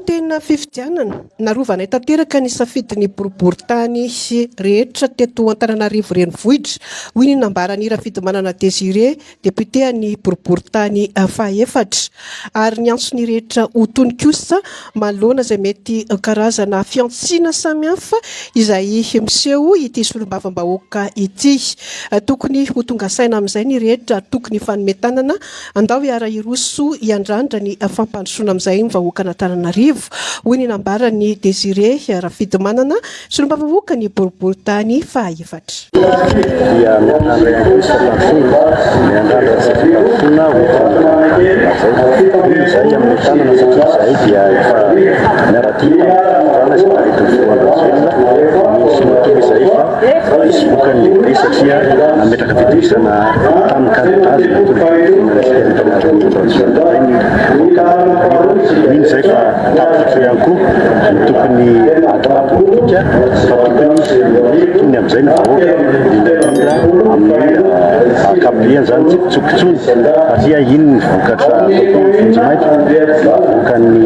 tena fifidianana narovana tanteraka ny safidiny boriboritany sy rehetra teto Antananarivo renivohitra. Hoy ny nambarany Rafidy Manana Désiré, député ny boriboritany fahaefatra. Ary ny antso ny rehetra ho tony kosa manoloana izay mety karazana fiantsiana samihafa izay miseho ity solombavam-bahoaka ity. Tokony ho tonga saina amin'izay ny rehetra, tokony fanometanana andao hiara iroso hiandrandra ny fampandrosoana amin'izay ny vahoaka Antananarivo. Hoy ny nambarany Désiré Rafidy Manana, solombavam-bahoaka ny boriboritany fahaefatra. Dia kablian zany tsokitsony satria iny vokatra vokany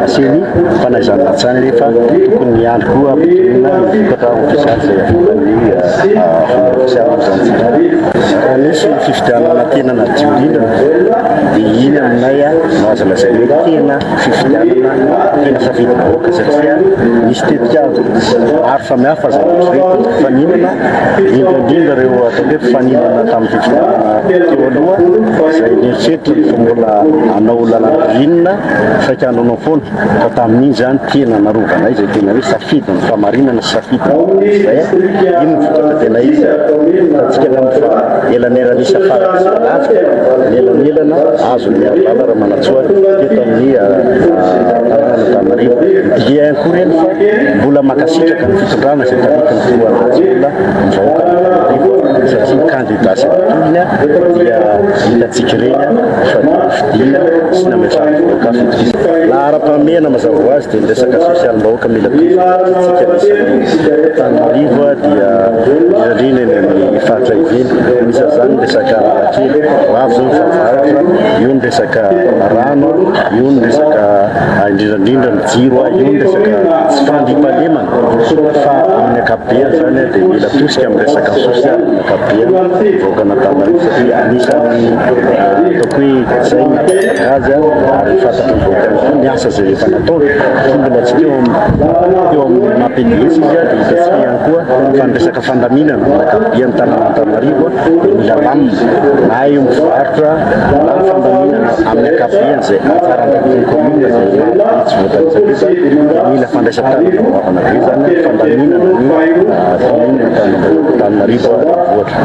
aseny fanaizany latsany rehefa tokony miandry koa ampitonina vokatra ofisialy zay ofisialy misy fifidianana tena nadio indrindra dia iny aminay no azo lazaina hoe tena fifidianana tena safidy vahoaka satria misy tetika maro samihafa zany faninana indrindra reo atao hoe faninana tamin'ny fifidianana teo aloha izay nieritreritry fa mbola anao lalavinina saika anao foana fa tamin'iny zany tena narovanay zay tena hoe safidy ny famarinana safidy zay iny vokatra tena izy tatsika fa elanelanisa farak'izay elanelana azo miarabala raha manatsoa teto amin'ny Antananarivo. Dia koa reny fa mbola makasitraka ny fitondrana izay talikany toa azy mbola mivahoaka Antananarivo satria kandida setonina dia hitatsika reny fa fidiana sy namezary vahoaka fitokisa. Laha ara-pamena mazava ho azy dia miresaka sosialim-bahoaka mila tsika misy Antananarivo dia irindrina ny faritra iveny misy zany resaka kely vavy zao favaratra, io ny resaka rano, io ny resaka indrindrandrindra ny jiro, io ny resaka tsy fandriam-pahalemana fa amin'ny ankapobeny zany dia mila tosika amin'ny resaka sosialy amin'ny ankapobeny vahoaka Antananarivo satria anisan'ny ataoko hoe zay azy ary fantatra ny vahoaka ny asa zay efa nataony mbola tsy teo amin'ny mampendesy izy dia hitatsika ihany koa fa ny resaka fandaminana amin'ny ankapobeny Antananarivo dia mila lamina na io mivarotra na ny fandaminana amin'ny ankapobeny zay atsarandreny commune zay tsy voatanisa dia mila fandraisam-tany vahoaka be zany fandaminana ny commune Antananarivo voatra.